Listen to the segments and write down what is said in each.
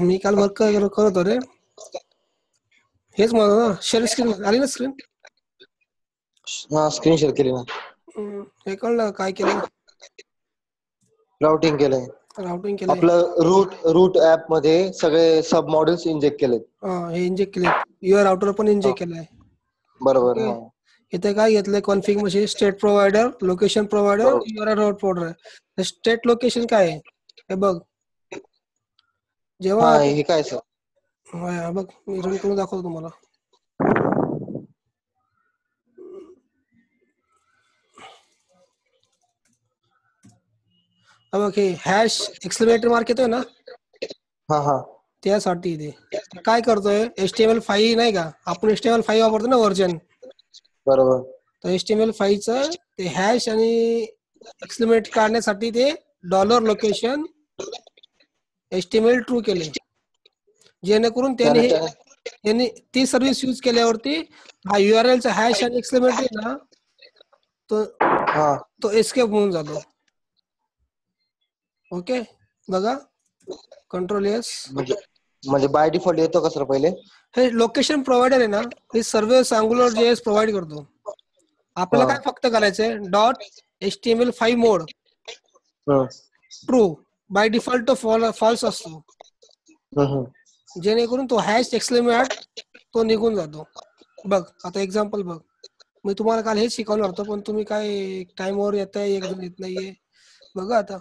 मी काल वर्क करत होतो रे. हेच म्हणतो ना, शेअर स्क्रीन आली ना स्क्रीन. हा स्क्रीन शेअर केली ना. हे कळलं काय केलं. राउटिंग केलंय. राउटिंग केलंय. आपलं रूट ऍप मध्ये सगळे सब मॉडेल्स इंजेक्ट केलेत. हे इंजेक्ट केलेत. युआर राउटर पण इंजेक्ट केलंय. बरोबर. ओके. इथे काय घेतलंय कॉन्फिग मध्ये state provider, location provider, URL route provider. State location काय आहे हे बघ. जेव्हा हे काय सर. बघ मी रन करून दाखवतो तुम्हाला. बघ हे हॅश एक्सक्लेमेटर मार्क येतोय ना. त्यासाठी ते काय करतोय, HTML5 नाही का, आपण HTML5 वापरतो ना व्हर्जन. बरोबर. तर HTML5चं ते हॅश आणि एक्सक्लेमेट काढण्यासाठी ते डॉलर लोकेशन HTML ट्रू केले, जेणेकरून त्यांनी ती सर्व्हिस यूज केल्यावरती हा URLचा हॅश आणि एक्सक्लेमेट आहे ना तो एस्केप होऊन जातो. ओके बघा, कंट्रोल एस. म्हणजे बाय डिफॉल्ट येतो का सर पहिले. हे लोकेशन प्रोव्हायडर आहे ना, हे सर्व्हिस अँग्युलर JS प्रोव्हाइड करतो. आपल्याला काय फक्त करायचंय, .html5 mode true by default तो फॉल्स असतो, जेणेकरून तो हॅश एक्सक्लेमेट तो निघून जातो. बघ आता एक्झाम्पल बघ, मी तुम्हाला काल हेच शिकवलं होतं पण तुम्ही काय टाइमवर येत आहे, एक जण येत नाहीये. बघा आता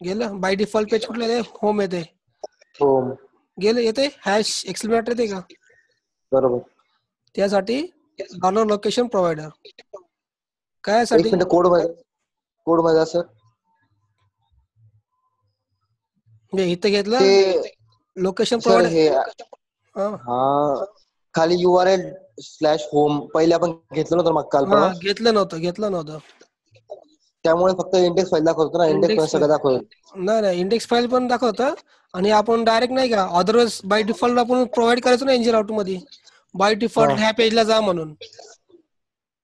गेलं. बाय डिफॉल्ट पेज कुठलं आहे, होम येते. होम गेलं येते, हॅश एक्सक्लेमेट येते का. बरोबर. त्यासाठी डॉलर लोकेशन प्रोव्हायडर काय साठी. कोड मध्ये सर इथं घेतलं लोकेशन सर प्रोव्हायडर. हे खाली URL/होम पहिले आपण घेतलं नव्हतं मग काल परवा. घेतलं नव्हतं. त्यामुळे फक्त इंडेक्स फाईल दाखवतो ना, इंडेक्स मध्ये सगळं दाखवतो. नाही इंडेक्स फाईल पण दाखवतं आणि आपण डायरेक्ट नाही का अदरवाइज बाय डिफॉल्ट आपण प्रोव्हाइड करायचो ना NG राउट मध्ये, बाय डिफॉल्ट ह्या पेजला जा म्हणून.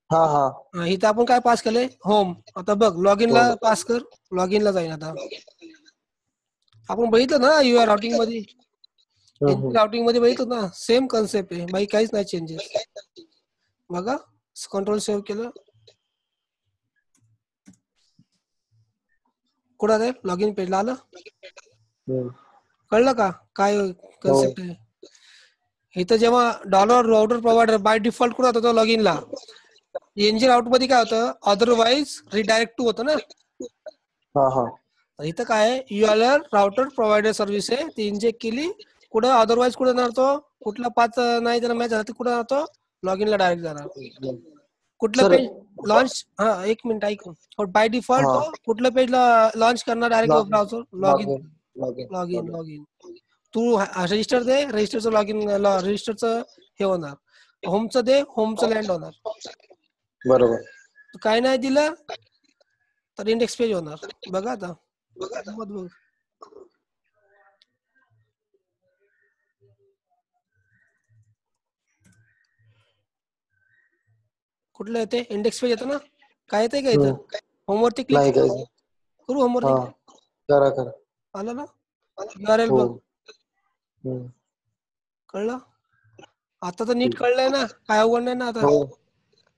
इथं आपण काय पास केलंय, होम. आता बघ लॉग इनला पास कर, लॉग इनला जाईन. आता आपण बघितलं ना UR राउटिंग मध्ये, राउटिंग मध्ये बघितलं ना, सेम कन्सेप्ट आहे बाई, काहीच नाही चेंजेस. बघा कंट्रोल सेव्ह केलं, कुठं आहे लॉग इन पेजला आलं. कळलं का काय कन्सेप्ट आहे. इथं जेव्हा dollar router provider by default कुठं होतं, लॉग इनला. NG राउट मध्ये काय होतं, अदरवाइज रिडायरेक्ट टू होतं ना. इथं काय URL राउटर प्रोव्हायडर सर्व्हिस आहे, ती इंजेक्ट केली कुठं, अदरवाइज कुठं जातो, कुठला पाथ नाही त्याला मॅच झाला कुठं जातो, लॉग इनला डायरेक्ट जाणार. कुठलं पेज लॉन्च, एक मिनिट ऐकून, बाय डिफॉल्ट कुठलं पेज लॉन्च करणार डायरेक्ट ब्राउझर लॉग इन. तू रजिस्टर दे, रजिस्टरचं लॉग इन, रजिस्टरचं हे होणार, होमचं दे, होमचं लँड होणार. बरोबर. काय नाही दिलं तर इंडेक्स पेज होणार. बघा आता बघ, कुठलं येते, इंडेक्स पेज येतं ना. काय येते का इथं, होमवरती क्लिक करू, होमवरती करा. आलं ना. URL बघ, कळलं आता तर नीट कळलंय ना, काय अवघड नाही ना आता.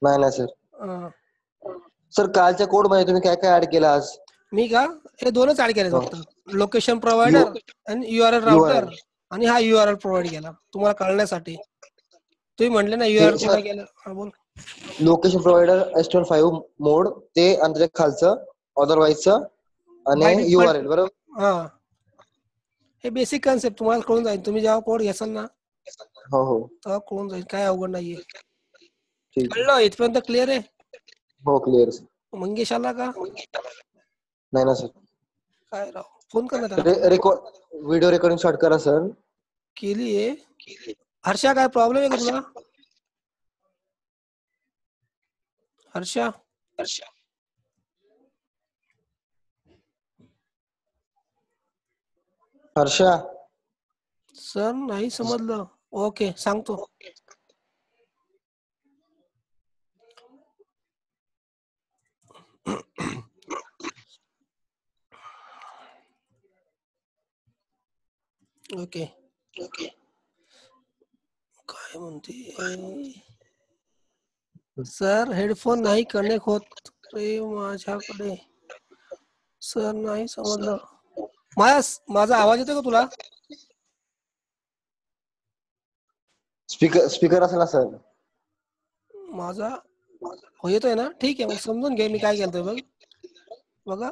नाही सर कालच्या कोड मध्ये तुम्ही काय काय ऍड केलं आज. मी का हे दोनच ऍड केले फक्त, लोकेशन प्रोव्हायडर आणि URL राउटर, आणि हा URL प्रोव्हाइड केला तुम्हाला कळण्यासाठी. तुम्ही म्हणले ना URL प्रोव्हाइड केलं. बोल. लोकेशन प्रोव्हायडर HTML5 मोड ते, आणि त्याच्या खालचं अदरवाइजचं आणि URL. बरोबर. हे बेसिक कन्सेप्ट तुम्हाला कळून जाईल, तुम्ही जेव्हा कोड घ्याल ना तेव्हा कळून जाईल, काय अवघड नाहीये. कळलं इथपर्यंत क्लिअर आहे. हो क्लिअर. मंगेश आला का. नाही ना सर. काय राव, फोन कर ना त्याला. व्हिडिओ रेकॉर्डिंग स्टार्ट करा सर. केली आहे. हर्षा काय प्रॉब्लेम आहे का तुला. हर्षा सर नाही समजलं. ओके सांगतो. ओके. काय म्हणते सर, हेडफोन नाही कनेक्ट होत रे माझ्याकडे. सर नाही समजलं. माझा आवाज येतो का तुला? स्पीकर असेल ना सर. माझा हो येतोय ना? ठीक आहे, मग समजून घे मी काय केलतोय बघ. बघा,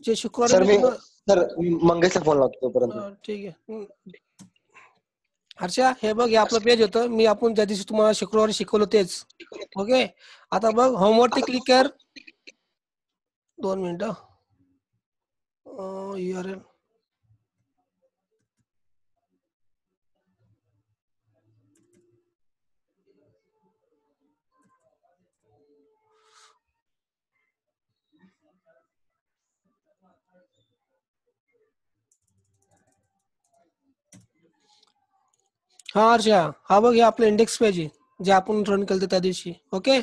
जे शुक्रवारी सर मी तुला मंगेशला फोन लावतो तोपर्यंत. ठीक आहे. हर्षा, हे बघ, हे आपलं पेज होतं. मी आपण ज्या दिवशी तुम्हाला शुक्रवारी शिकवलं तेच. ओके, आता बघ, होमवरती क्लिक कर. 2 मिनिटं. URL हा हर्षा, हा बघ, हे आपलं इंडेक्स पेज आहे जे आपण रन केलं त्या दिवशी. ओके,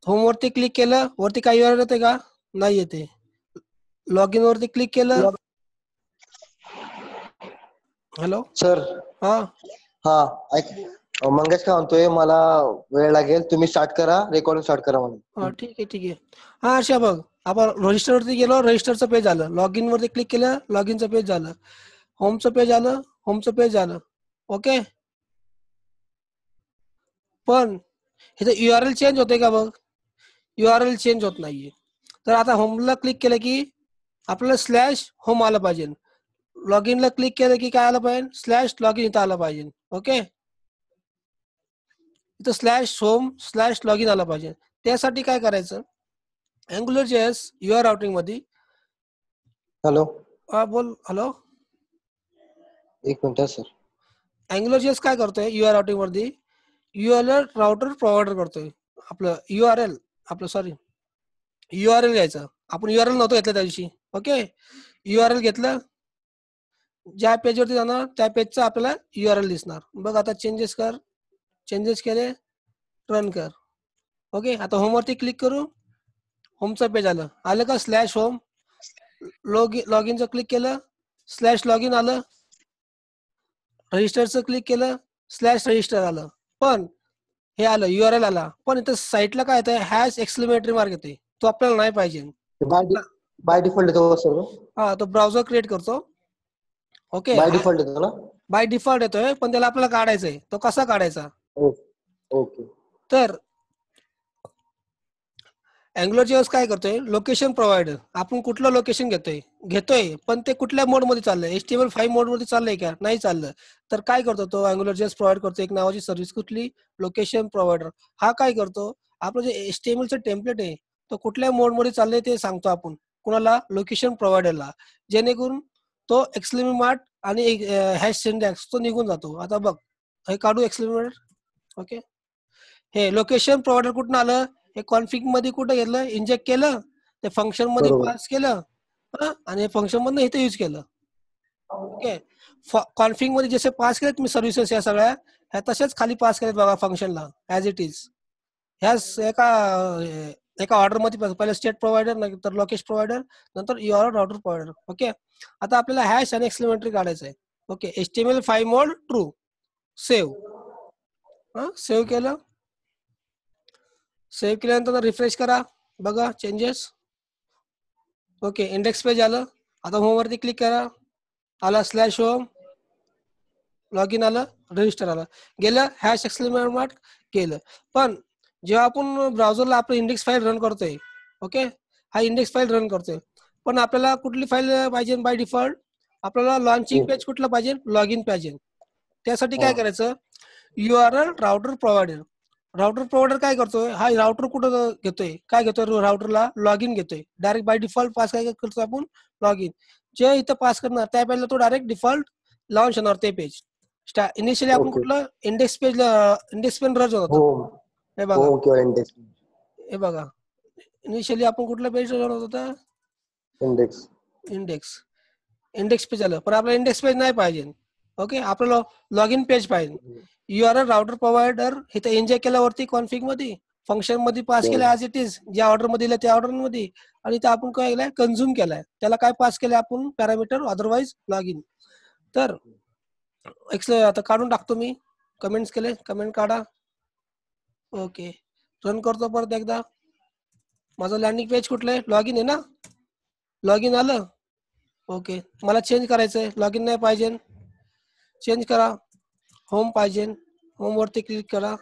होम वरती क्लिक केलं, वरती काही URL येते का? नाही येते. लॉग इन वरती क्लिक केलं. Hello sir. हा हा ऐक, मंगेश काय म्हणतोय, मला वेळ लागेल, तुम्ही स्टार्ट करा, रेकॉर्डिंग स्टार्ट करा म्हणून. हा ठीक आहे ठीक आहे. हा हर्षा बघ, आपण रजिस्टर वरती गेलो, रजिस्टरचं पेज आलं. लॉग इन वरती क्लिक केलं, लॉग इनचं पेज झालं. होमचं पेज आलं, होमचं पेज आलं. ओके, पण इथे URL चेंज होते का बघ? URL चेंज होत नाहीये. तर आता होमला क्लिक केलं की आपल्याला स्लॅश होम आलं पाहिजे. लॉग इनला क्लिक केलं की काय आलं पाहिजे? स्लॅश लॉग इन इथं आलं पाहिजे. ओके, इथं slash home slash log in आलं पाहिजे. त्यासाठी काय करायचं? अँग्युलर.js UR राउटिंग मध्ये. हॅलो, हा बोल. हॅलो, एक मिनिट सर. अँग्युलर.js काय करतोय UR राउटिंग वरती? URL राउटर प्रोव्हाइडर करतोय. आपलं URL, आपलं सॉरी URL घ्यायचं. आपण URL नव्हतं घेतलं त्या दिवशी. ओके, URL घेतलं, ज्या पेजवरती जाणार त्या पेजचा आपल्याला URL दिसणार. बघ, आता चेंजेस कर, चेंजेस केले, रन कर. ओके, आता होमवरती क्लिक करू, होमचं पेज आलं का? Slash home. लॉग इनचं क्लिक केलं, स्लॅश लॉग इन आलं. रजिस्टरचं क्लिक केलं, स्लॅश रजिस्टर आलं. पण हे आलं URL आला, पण इथं साईटला काय येतं? हॅश एक्सक्लेमेटरी मार्क येते. तो आपल्याला नाही पाहिजे. बाय डिफॉल्ट येतो सर. हा, तो ब्राउझर क्रिएट करतो. ओके, बाय डिफॉल्ट येतो ना? बाय डिफॉल्ट येतोय, पण त्याला आपल्याला काढायचा आहे. तो कसा काढायचा? ओके. तर अँग्युलर.js काय करतोय? Location provider. आपण कुठलं लोकेशन घेतोय, पण ते कुठल्या मोडमध्ये चाललंय? HTML5 मोडमध्ये चाललंय का? नाही चाललं. तर काय करतो तो? अँग्युलर.js प्रोव्हाइड करतो एक नावाची सर्व्हिस. कुठली? Location provider. हा काय करतो? आपलं जे HTMLचं टेम्पलेट आहे, तो कुठल्या मोडमध्ये चाललंय ते सांगतो आपण कुणाला? लोकेशन प्रोव्हाइडरला. जेणेकरून तो एक्सक्लेमेशन मार्क आणि हॅश सिंटॅक्स तो निघून जातो. आता बघ, हे काढू एक्सक्लेमेटर. ओके, हे लोकेशन प्रोव्हाइडर कुठून आलं? हे कॉन्फिग मध्ये कुठं घेतलं? इंजेक्ट केलं, ते फंक्शन मध्ये बरोबर. पास केलं, आणि फंक्शन मधनं इथे यूज केलं. ओके, कॉन्फिग मध्ये जसे पास केले तुम्ही सर्व्हिसेस या सगळ्या, ह्या तसेच खाली पास केलेत बघा फंक्शनला, ऍज इट इज. ह्या एका ऑर्डर मध्ये पहिले स्टेट प्रोव्हाइडर, नंतर लोकेशन प्रोव्हाइडर, नंतर URL राउटर प्रोव्हाइडर. ओके, आता आपल्याला हॅश आणि एक्सक्लेमेटरी काढायचं आहे. ओके, HTML5 मोड ट्रू. सेव्ह केलं. सेव्ह केल्यानंतर रिफ्रेश करा, बघा चेंजेस. ओके, इंडेक्स पेज आलं. आता होम वरती क्लिक करा, आला स्लॅश होम, लॉग इन आलं, रजिस्टर आलं, गेलं, हॅश एक्सक्लेमेशन मार्क केलं. पण जेव्हा आपण ब्राउझरला आपलं इंडेक्स फाईल रन करतोय, ओके, हा इंडेक्स फाईल रन करतोय, पण आपल्याला कुठली फाईल पाहिजे? बाय डिफॉल्ट आपल्याला लॉन्चिंग पेज कुठलं पाहिजे? लॉग इन पाहिजे. त्यासाठी काय करायचं? URL router provider. Router provider काय करतोय? हा राउटर कुठं घेतोय? काय घेतोय? राउटरला लॉग इन घेतोय. डायरेक्ट बाय डिफॉल्ट पास काय करतो आपण? Log in. जे इथं पास करणार त्या पेजला तो डायरेक्ट डिफॉल्ट लॉन्च होणार ते पेज. इनिशियली आपण ओके. कुठलं इंडेक्स पेज रन होतं. हे बघा, होम किंवा इंडेक्स. हे बघा, इनिशियली आपण कुठलं पेज रन होत होतं? इंडेक्स. इंडेक्स पेज आलं, पण आपल्याला इंडेक्स पेज नाही पाहिजे. ओके, आपल्याला लॉग इन पेज पाहिजे. URL राउटर प्रोव्हाइडर इथं इंजेक्ट केल्यावरती कॉन्फिग मध्ये फंक्शन मध्ये पास केलं ऍज इट इज, ज्या ऑर्डर मध्ये दिलं त्या ऑर्डर मध्ये, आणि ते आपण काय केलंय कन्झ्युम केलाय, त्याला काय पास केलंय आपण पॅरामीटर अदरवाईज लॉग इन. तर आता काढून टाकतो मी, कमेंट्स केले, कमेंट काढा. ओके, रन करतो परत एकदा. माझं लँडिंग पेज कुठलं आहे, लॉग इन आहे ना, लॉग इन आलं. ओके, मला चेंज करायचंय, लॉग इन नाही पाहिजे, चेंज करा, होम पाहिजे, होम वरती क्लिक करा,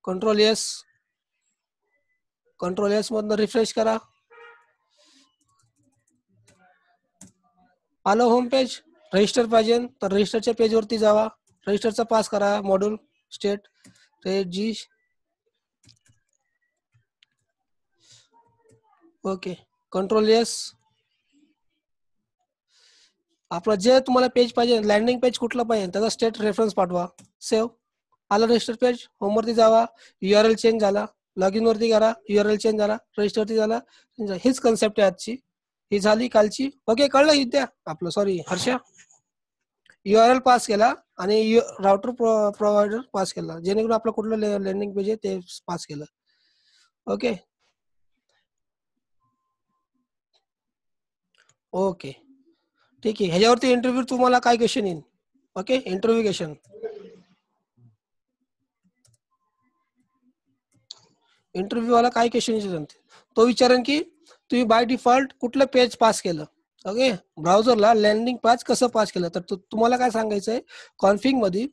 कंट्रोल एस, कंट्रोल एस मधनं रिफ्रेश करा, आलं होम पेज. रजिस्टर पाहिजे तर रजिस्टरच्या पेज वरती जावा, रजिस्टरचा पास करा मॉड्यूल स्टेट जी. Okay, control S. आपलं जे तुम्हाला पेज पाहिजे, लँडिंग पेज कुठलं पाहिजे त्याचा स्टेट रेफरन्स पाठवा, सेव्ह. आलं रजिस्टर पेज, होम वरती जावा, URL चेंज झाला, लॉग इन वरती करा, URL चेंज झाला, रजिस्टर वरती झाला. हीच कन्सेप्ट आहे आजची, ही झाली कालची. ओके, कळलं विद्या आपलं, सॉरी हर्षा. URL पास केला आणि राउटर प्रोव्हायडर पास केला, जेणेकरून आपलं कुठलं लँडिंग पेज आहे ते पास केलं. ओके ओके, ठीक आहे. ह्याच्यावरती इंटरव्ह्यू तुम्हाला काय क्वेश्चन येईल? Okay, interview question. इंटरव्ह्यू वाला काय क्वेश्चन विचारेल तो विचारेन की तुम्ही बाय डिफॉल्ट कुठलं पेज पास केलं. ओके, ब्राउझरला लँडिंग पेज कसं पास केलं, तर तुम्हाला काय सांगायचंय, कॉन्फिग मध्ये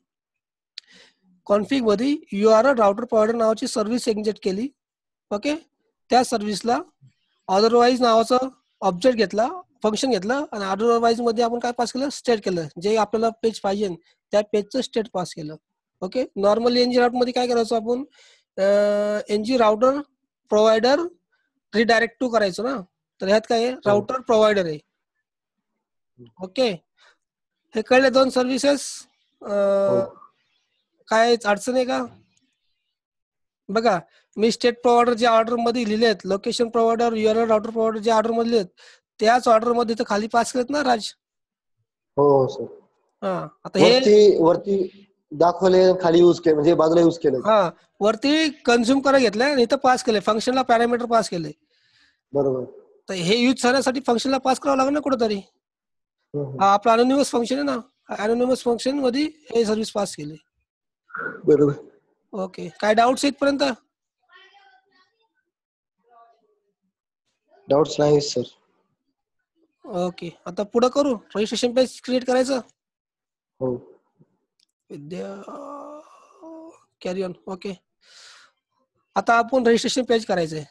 URL राउटर प्रोव्हायडर नावाची सर्व्हिस इंजेक्ट केली. ओके, त्या सर्व्हिसला अदरवाईज नावाचं ऑब्जेक्ट घेतला, फंक्शन घेतलं, आणि अदरवाईज मध्ये आपण काय पास केलं, स्टेट केलं, जे आपल्याला पेज पाहिजे त्या पेजचं स्टेट पास केलं. ओके, नॉर्मली NG राउट मध्ये काय करायचो आपण, NG router provider redirect to करायचो ना, तर ह्यात काय आहे, राउटर प्रोव्हायडर आहे. ओके, हे कळले दोन सर्व्हिसेस. काय अडचण आहे का? बघा, मी स्टेट प्रोव्हायडर जे ऑर्डर मध्ये लिहिले आहेत, location provider, URL router provider जे ऑर्डर मध्ये लिहिलेत, त्याच ऑर्डर मध्ये तर खाली पास केलेत ना राज? हो सर. हा, आता हे वरती दाखवले, खाली यूज केले, म्हणजे बाजूला यूज केले. हा, वरती कन्झ्युम करायला घेतलंय आणि इथं पास केलंय, फंक्शनला पॅरामीटर पास केलंय. बरोबर. तर हे यूज करण्यासाठी फंक्शनला पास करावं लागेल ना कुठेतरी. हा आपला अनोनिमस फंक्शन आहे ना, अनोनिमस फंक्शन मध्ये हे सर्व्हिस पास केली. बरोबर. ओके, काय डाऊट्स इथपर्यंत? डाऊट्स नाही सर. ओके, आता पुढे करू, रजिस्ट्रेशन पेज क्रिएट करायचं. हो. विद्या कॅरी ऑन. ओके, आता आपण रजिस्ट्रेशन पेज करायचंय.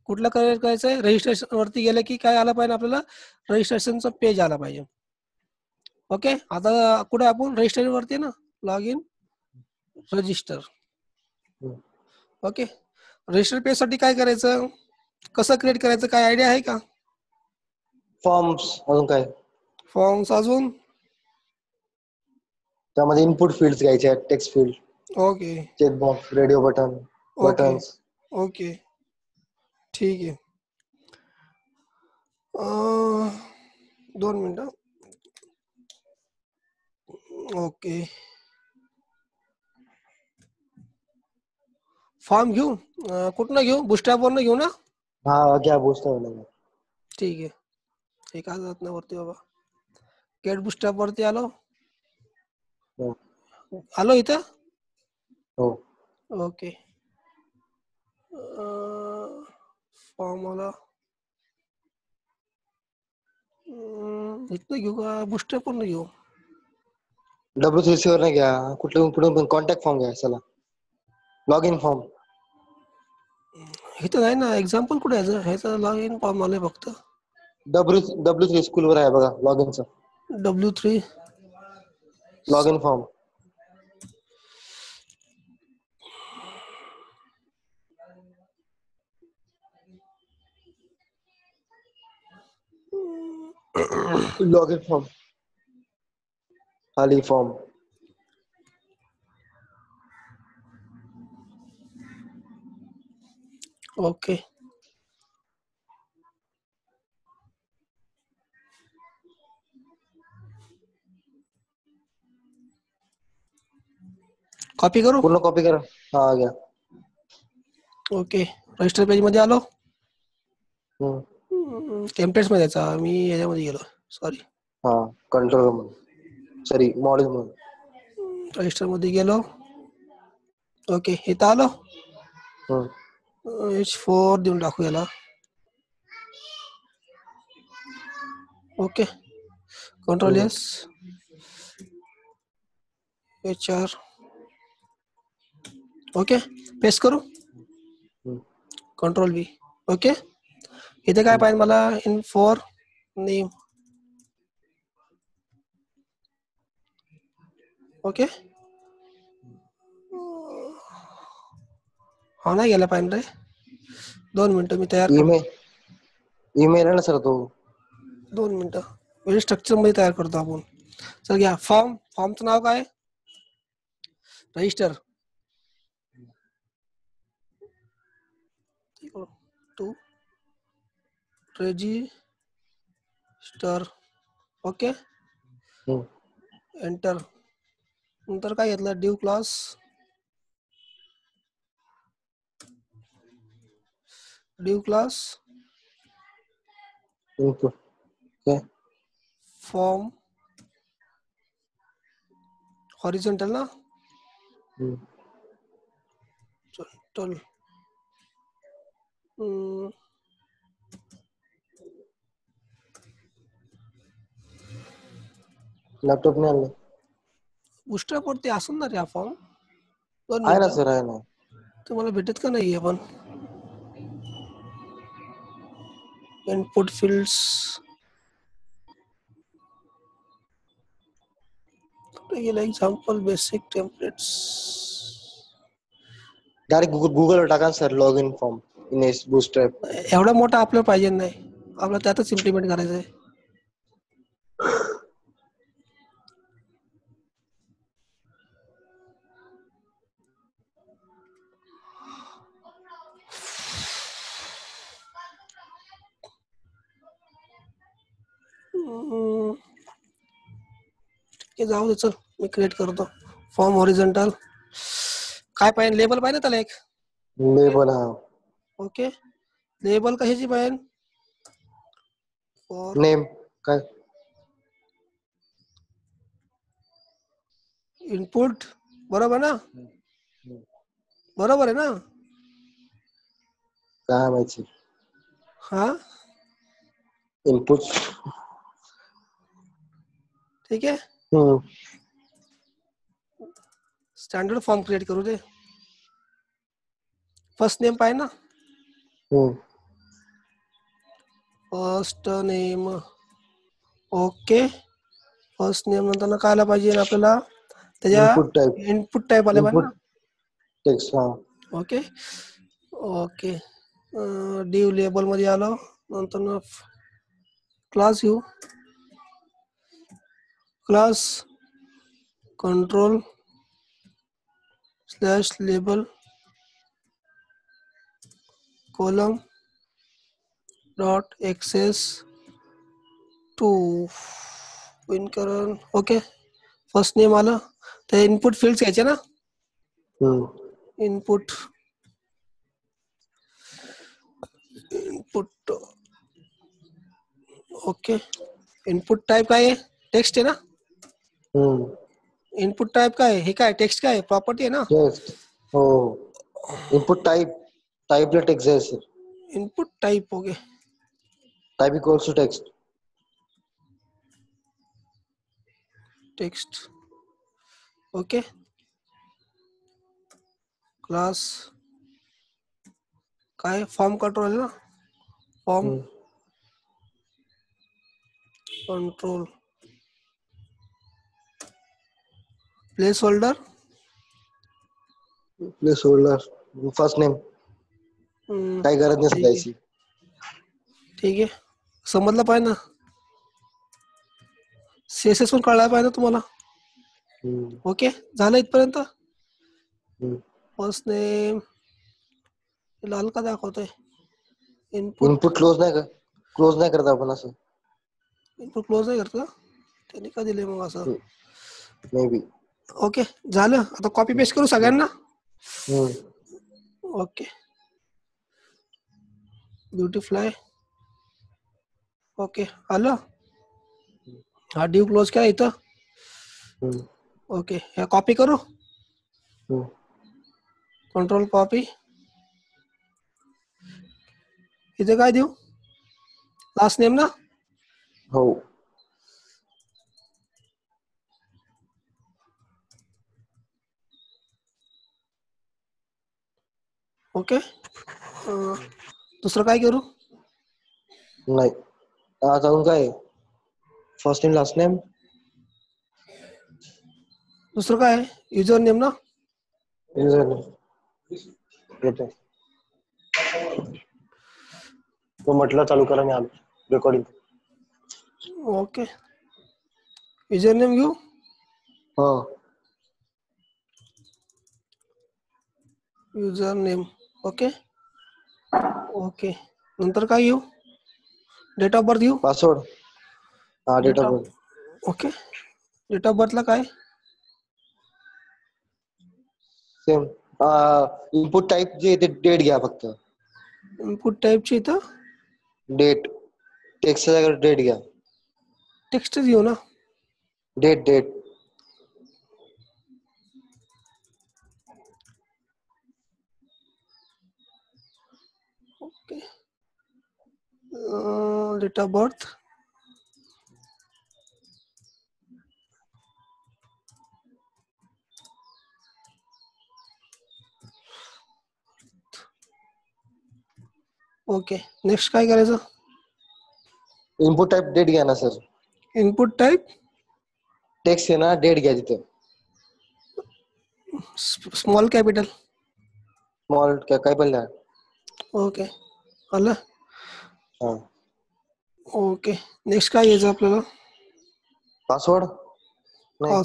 कुठलं करायचंय, रजिस्ट्रेशन वरती गेलं की काय आलं पाहिजे आपल्याला, रजिस्ट्रेशनचं पेज आला पाहिजे. ओके, आता कुठे आपण रजिस्ट्रेशन वरती ना, log in, register. Okay, register page साठी काय करायचं, कसं क्रिएट करायचं, काय आयडिया आहे का? फॉर्म्स, अजून काय? फॉर्म्स, अजून त्यामध्ये इनपुट फील्ड्स घ्यायचे आहेत, text field, okay checkbox, radio button, okay buttons. Okay, ठीक आहे. 2 मिनिटं. ओके, फॉर्म घेऊ, कुठनं घेऊ, बुस्टॅपवरनं घेऊ ना? हा घ्या, बोलतो ना. ठीक आहे, हे काय जात नाही वरती बाबा. गेट बुस्टॅप वरती आलो, आलो इथं. हो. ओके, फॉर्म आला, इथनं घेऊ का, बुस्टॅप वरनं घेऊ? W3C वर नाही घ्या, कुठून पण कॉन्टॅक्ट फॉर्म घ्या. चला, लॉग इन फॉर्म. इथं नाही ना, एक्झाम्पल कुठे आहे ह्याचा, लॉग इन फॉर्म आलाय फक्त. W3 स्कूल वर आहे बघा, लॉग इनचा W3 log in form. Log in form, खाली फॉर्म. ओके, कॉपी करू. पूर्ण कॉपी करा. हा घ्या. ओके, रजिस्टर पेज मध्ये आलो. हम्म. टेम्पलेट्स मध्ये यायचा, मी याच्यामध्ये गेलो, सॉरी. हा, कंट्रोल सॉरी मॉडेल म्हणून. रजिस्टर मध्ये गेलो. ओके, इथं आलो. H4 देऊन टाकू याला. Okay, control S, HR. Okay, paste करू, कंट्रोल V. ओके, इथे काय पाहिजे मला, इन फॉर नेम. ओके, हा नाही गेला पाहिजे रे. 2 मिनिटं मी तयार करतो. ईमेल आहे ना सर तो. 2 मिनिटं, म्हणजे स्ट्रक्चर मध्ये तयार करतो आपण. चल घ्या, फॉर्मचं नाव काय, register to register. Okay, enter. नंतर काय घेतलं, ड्यू क्लास, फॉर्म हॉरिझॉन्टल ना, टोटल. लॅपटॉप नाही आणलं. बुस्टरअप वरती असून ना रे हा फॉर्म. 2 आहे ना मिनिटं, सर, आहे ना. तुम्हाला भेटत का नाही पण. Input fields, example, basic templates. Direct गुगलवर टाका sir, log in form in bootstrap. एवढा मोठा आपल्याला पाहिजे नाही, आपल्याला त्यातच इम्प्लिमेंट करायचं आहे. जाऊ दे, चल मी क्रिएट करतो फॉर्म हॉरिझॉन्टल. काय पाहिजे, लेबल पाहिजे त्याला एक. लेबल. हा, ओके, लेबल कशाची पाहिजे, फॉर नेम काय, इनपुट. बरोबर ना, बरोबर आहे ना. काय माहिती. हा, इनपुट. ठीक आहे. स्टँडर्ड फॉर्म क्रिएट करू दे. फर्स्ट नेम पाहिजे ना, first name. Okay, first name नंतर काय आला पाहिजे आपल्याला, त्याच्या इनपुट टाइप, इनपुट टाईप आले पाहिजे इनपुट ना. टेक्स्ट. हा, ओके, ओके. डिव लेबल मध्ये आलो. नंतर क्लास घेऊ, class control slash label column dot access to विनकरण. ओके, फर्स्ट नेम आलं. तर इनपुट फील्ड्स घ्यायचे ना, इनपुट ओके. इनपुट टाइप काय आहे, टेक्स्ट आहे ना. इनपुट टाइप काय आहे, हे काय टेक्स्ट काय प्रॉपर्टी आहे ना. टेक्स्ट. हो, इनपुट टाइपला टेक्स्ट आहे sir. Input type. Okay, type equals to text. Text. Okay, class काय, फॉर्म कंट्रोल ना, form control place holder. Place holder first name. काही गरज नाही ठीक आहे, द्यायची. ठीक आहे, समजलं पाहिजे ना. CSS पण कळला पाहिजे ना तुम्हाला. ओके, झालं इथपर्यंत. फर्स्ट नेम लाल का दाखवतोय, इनपुट क्लोज नाही करत आपण असं. इनपुट क्लोज नाही करत का, त्यांनी का दिले मग असं. May be. ओके, झालं. आता कॉपी पेस्ट करू सगळ्यांना. ओके, ब्युटीफ्लाय. ओके आलं. हा डिव क्लोज केला इथं. हम्म, ओके हे कॉपी करू. हम्म. Control copy. इथे काय देऊ. लास्ट नेम ना. हो. ओके दुसरं काय करू. नाही आता अजून काय फर्स्ट नेम लास्ट नेम. दुसरं काय युजर नेम ना. युजर नेम येते. तो म्हटलं चालू करा मी आलो रेकॉर्डिंग. ओके युजर नेम घेऊ. हा युजर नेम ओके. ओके नंतर काय घेऊ. डेट ऑफ बर्थ घेऊ. पासवर्ड. हा date date of of birth. Okay date of बर्थला काय. सेम. इनपुट टाईप जे ते डेट घ्या फक्त. इनपुट टाईपची इथं डेट टेक्स्टच्या जागेवर डेट घ्या. टेक्स्टच घेऊ ना. Date date. Okay date of birth. Okay next काय करायचं. इनपुट टाईप डेट घ्या ना सर. इनपुट टाईप टेक्स्ट आहे ना डेट घ्या तिथे. Small capital. स्मॉल काय पण लिहा. ओके आलं. हा ओके नेक्स्ट काय घ्यायचं आपल्याला. पासवर्ड नाही.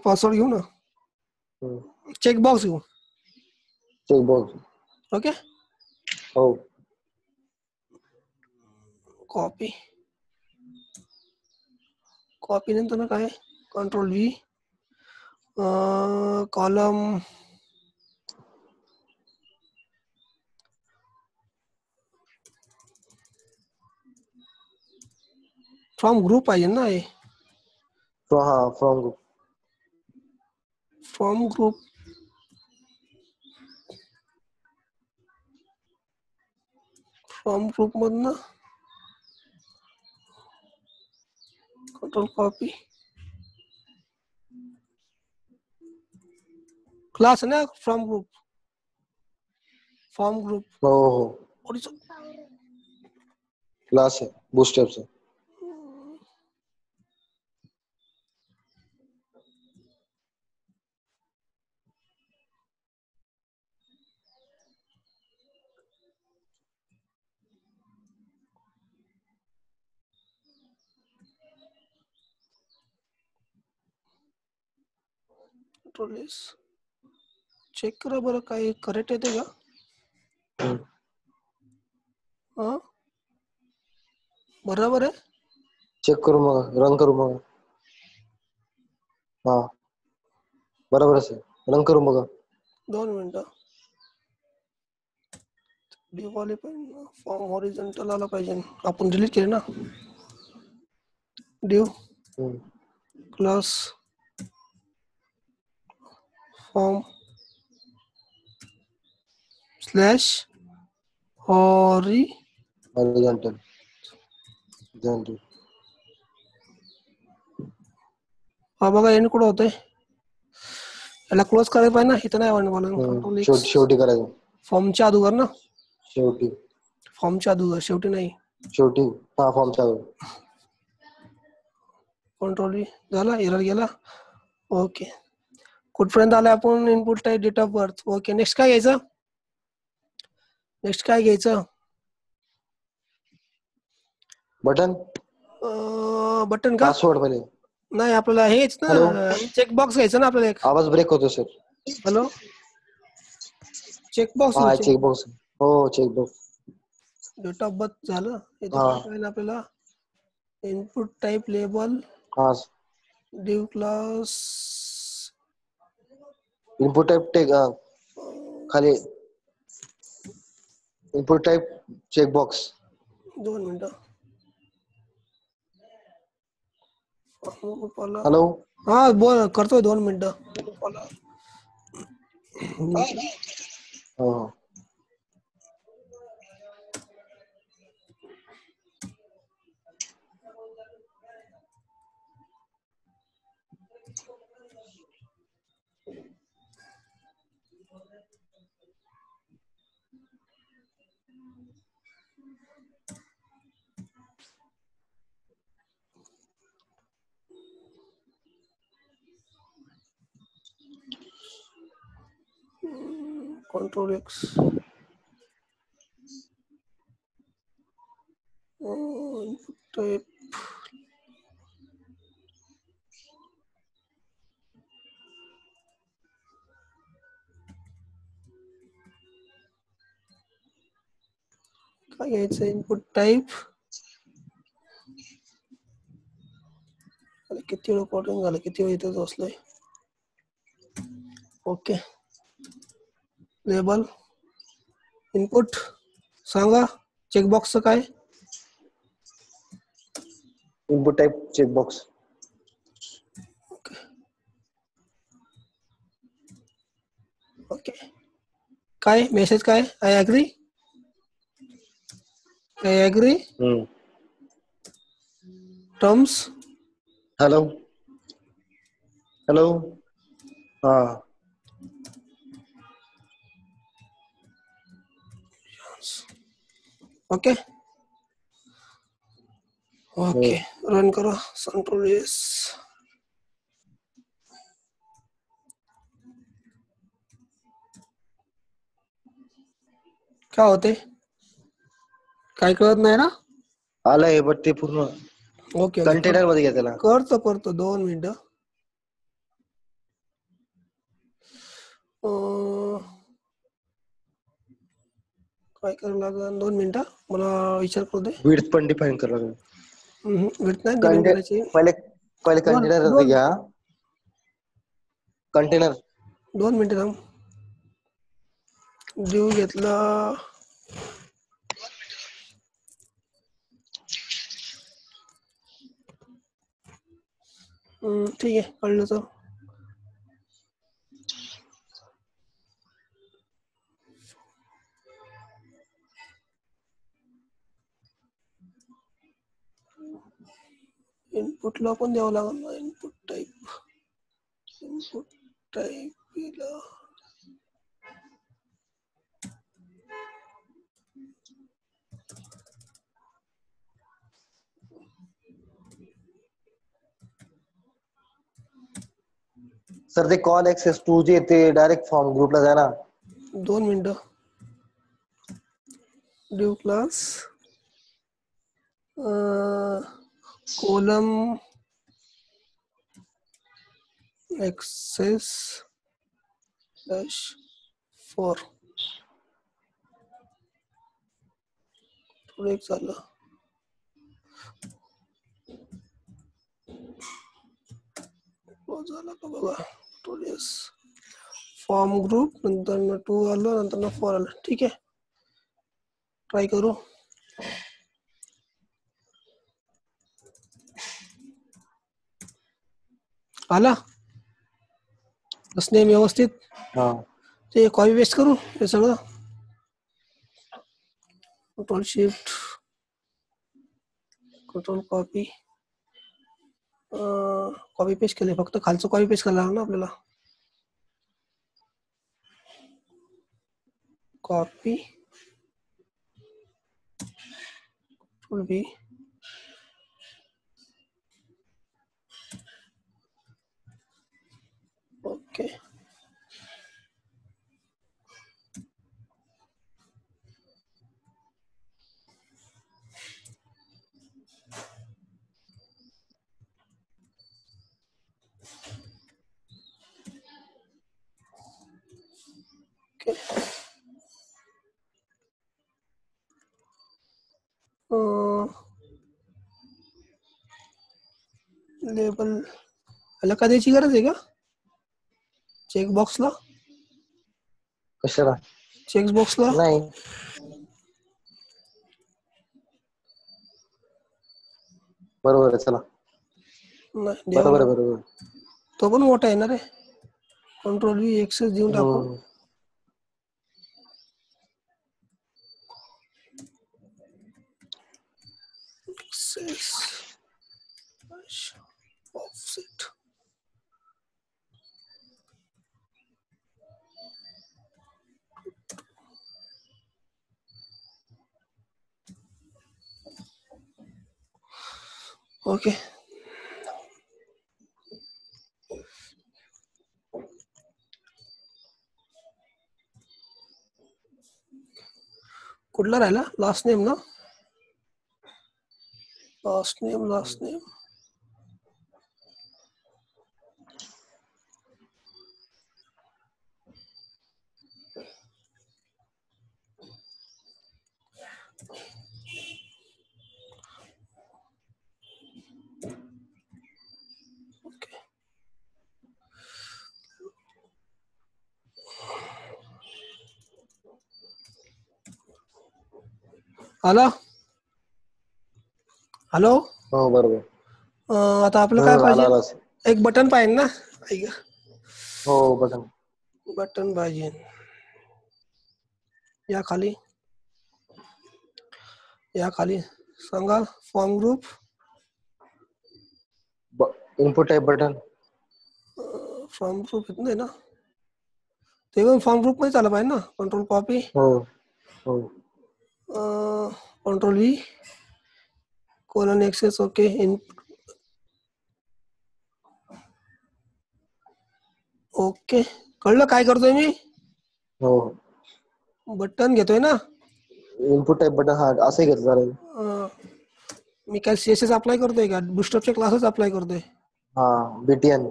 पासवर्ड घेऊ ना. चेक बॉक्स घेऊ. चेकबॉक्स. ओके हो कॉपी. कॉपी नंतर ना काय control V. Column from group पाहिजे ना हे. हा फ्रॉम ग्रुप. फ्रॉम ग्रुप मधनं कंट्रोल कॉपी. क्लास है ना फ्रॉम ग्रुप. फॉर्म ग्रुप हो हो क्लास आहे बूस्टरचा. चेक करा बरं काही करेक्ट येते का. हा बरोबर आहे. चेक करू मग रन करू मग. हा बरोबर असेल रन करू मग. 2 मिनिटं. डिव वाले पण फॉर्म हॉरिझॉन्टल आला पाहिजे. आपण डिलीट केले ना. डिव क्लास फॉर्म स्लॅश हॉरिझॉन्टल. हा बघा एंड कुठं होतंय. याला क्लोज करायला पाहिजे ना. इथं नाही वाटत मला. Control x. शेवटी करायचं. फॉर्मच्या अगोदर ना. शेवटी फॉर्मच्या अगोदर शेवटी नाही. शेवटी हा फॉर्मच्या अगोदर. कंट्रोल व्ही झाला. एरर गेला. ओके कुठपर्यंत आलाय आपण. Input type date of birth. Okay next काय घ्यायचं. बटन बटन का. पासवर्ड पहिले. नाही आपल्याला हेच ना. हॅलो चेकबॉक्स घ्यायचं ना आपल्याला एक. आवाज ब्रेक होतो सर. हॅलो चेकबॉक्स हा घेऊ. चेकबॉक्स. हो चेकबॉक्स. डेट ऑफ बर्थ झालं. इथं हा काय पाहिजे आपल्याला. इनपुट टाईप लेबल हा डिव क्लास इनपुट टाईप टेक खाली इनपुट टाइप चेकबॉक्स. 2 मिनिटं. हॅलो. हा बोल, करतोय 2 मिनिटं. हो. Control x. टाइप काय घ्यायचं? Input type. किती वेळ रेकॉर्डिंग झालं, किती वेळ इथेच बसलोय. ओके. लेबल इनपुट सांगा. चेकबॉक्सचं काय? Input type checkbox. ओके. काय मेसेज काय? I agree. I agree. Terms. Hello. Hello. हा. ओके. ओके रन करो. Control S. काय होते? काय कळत नाही ना? आलंय बट ते पूर्ण ओके. कंटेनर मध्ये घ्या त्याला. करतो 2 मिनिटं. काय करावं लागेल? 2 मिनिटं मला विचार करू दे. विड्थ पण डिफाईन करावं लागेल. विड्थ नाही डिफाइन करायची. पहिले कंटेनर घ्या. कंटेनर 2 मिनिटं थांब. ड्यू घेतला. ठीक आहे, कळलं तर. इनपुटला पण द्यावं लागेल ना. इनपुट टाइप सर ते कॉल एक्सेस 2 जे ते डायरेक्ट फॉर्म ग्रुपला जाणार. 2 मिनिटं. ड्यू क्लास कॉलम एक्सेस -4 थोडं एक झालं. झालं का बघा. थोडेस फॉर्म ग्रुप नंतर 2 आलं, नंतर 4 आलं. ठीक आहे, ट्राय करू. आला असणे व्यवस्थित. ते कॉपी पेस्ट करू हे सगळं. Control shift control copy. Copy paste केले. फक्त खालचं कॉपी पेस्ट करायला लागलं ना आपल्याला. कॉपी कंट्रोल बी. ओके. ओके. लेबल याला का द्यायची गरज आहे का? चेकबॉक्सला कशाला? चेकबॉक्सला नाही. बरोबर आहे. चला नाही द्यावं बरोबर आहे. लागेल. बरोबर. तो पण मोठा आहे ना रे. कंट्रोल व्ही एक्सेस देऊन टाकू. हम्म. Access offset. ओके. कुठला राहिला लास्ट नेम ना. Last name okay. आला. हॅलो. हो बरोबर. आता आपलं काय आला पाहिजे. आला. एक बटन पाहिजे ना. हो बटन. बटन पाहिजे. या खाली सांगा form group. Input type button. Form group इथं ना. ते पण फॉर्म ग्रुप मध्ये चालू पाहिजे ना. Control copy. हो हो. Control V colon access. Okay. Okay कळलं काय करतोय मी. हो बटन घेतोय ना. Input type button. हा असं घेतलं चालेल. मी काय CSS अप्लाय करतोय का. बुस्टअपचे क्लासेस अप्लाय करतोय. हा BTN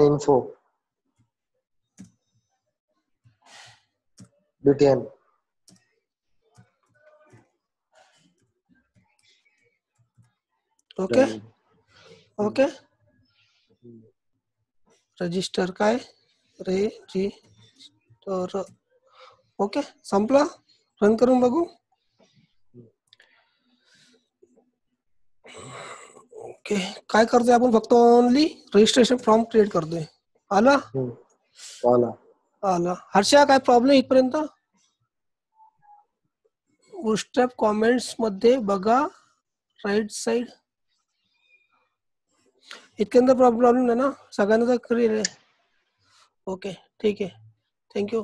info BTN. Okay. Okay. Register काय रेजिस्टर. ओके संपला. रन करून बघू. ओके काय करतोय आपण फक्त ओनली रजिस्ट्रेशन फॉर्म क्रिएट करतोय. आला. आला. हर्षा काय प्रॉब्लेम इथपर्यंत. बुटस्ट्रॅप कॉमेंट्स मध्ये बघा राईट साइड. इतक्यांदा प्रॉब्लेम नाही ना. सगळ्यांना तर क्लिअर आहे. ओके ठीक आहे. थँक्यू.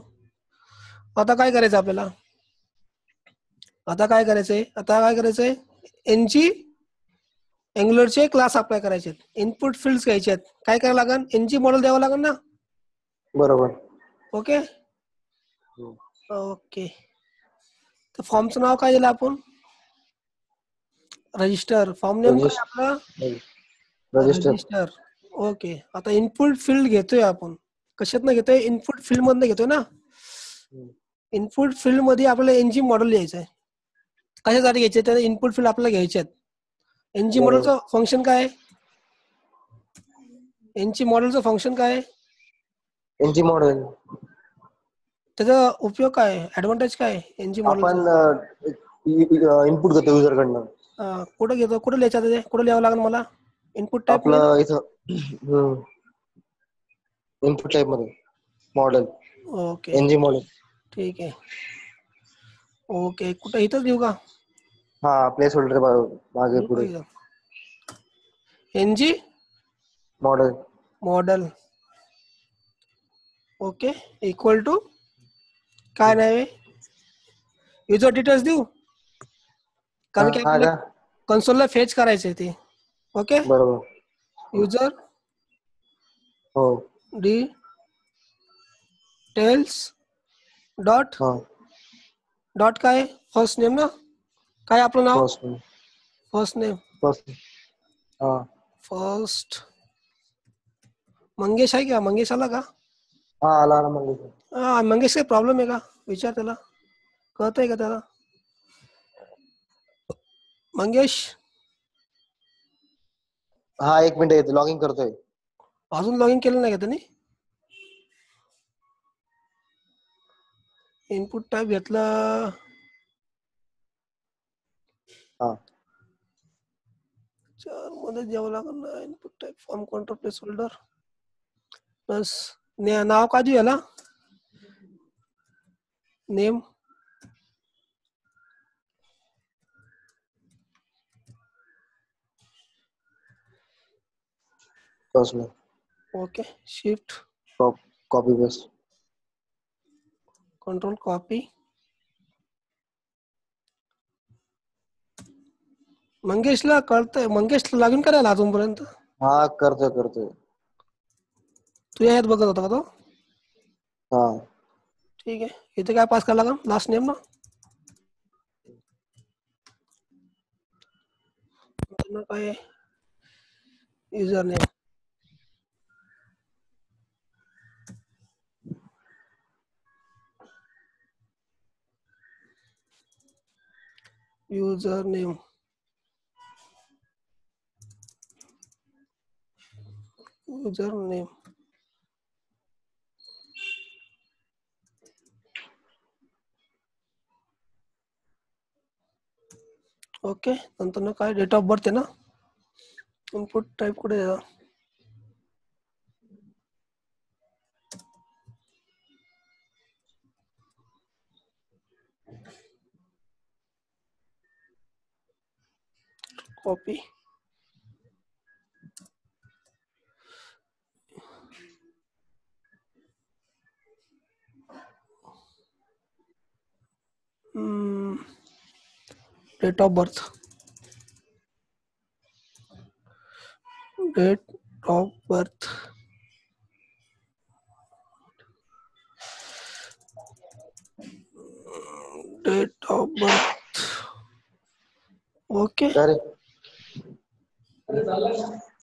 आता काय करायचं आपल्याला. आता काय करायचंय. एनजी अँग्युलरचे क्लास अप्लाय करायचे. इनपुट फील्ड्स घ्यायचे आहेत. काय करायला लागेल. एनजी मॉडेल द्यावं लागेल ना. बरोबर. ओके. ओके तर फॉर्मचं नाव काय दिलं आपण. रजिस्टर. फॉर्म नेम काय आपलं. रजिस्टर. ओके आता इनपुट फील्ड घेतोय आपण. कशातनं घेतोय. इनपुट फील्ड मधनं घेतोय ना. इनपुट फील्ड मध्ये आपल्याला एनजी मॉडेल लिहायचं आहे. कशासाठी घ्यायचे तर इनपुट फील्ड आपल्याला घ्यायचे आहेत. एनजी मॉडेलचं फंक्शन काय आहे. एनजी मॉडेलचं फंक्शन काय आहे. NG model. त्याचा उपयोग काय आहे. ऍडव्हान्टेज काय आहे एनजी आपण मॉडेलचा. इनपुट घेतो युजरकडनं. कुठं घेतो. कुठं लिहायचं ते. कुठं लिहावं लागेल मला. इनपुट टाईप मध्ये ना. आपलं इथं इनपुट टाइप मध्ये मॉडेल. Okay NG model. ठीक आहे. ओके कुठं इथंच लिहू का. हा प्लेस होल्डर मागे पुढे. NG model. Okay equal to काय नाही. युजर डिटेल्स देऊ. कारण की आपल्याला कन्सोलला फेच करायचे ते. ओके बरोबर. युजर हो डिटेल्स डॉट काय फर्स्ट नेम ना. काय आपलं नाव. First name. फर्स्ट मंगेश आहे का. मंगेश आला का. आला मंगेश. मंगेश काही प्रॉब्लेम आहे का. विचार त्याला. कळतंय का त्याला. मंगेश हा 1 मिनिट येतो. लॉगिन करतोय. अजून लॉग इन केलं नाही का त्यांनी. इनपुट टाईप घेतलं. हा चार मध्ये द्यावं लागेल ना. Input type form counter placeholder plus नाव काय देऊ याला, नेम फर्स्ट में okay. Shift copy paste. Control copy. मंगेशला कळतंय, मंगेशला लॉगिन करायला अजूनपर्यंत हा करतोय. तू यात बघत होता का तो. हा ठीक आहे. इथे काय पास करायला लागेल, लास्ट नेम ना. काय user name, user name okay. नंतर काय डेट ऑफ बर्थ आहे ना. इनपुट टाइप कुठे आहे, copy. Date of birth, date of birth okay. अरे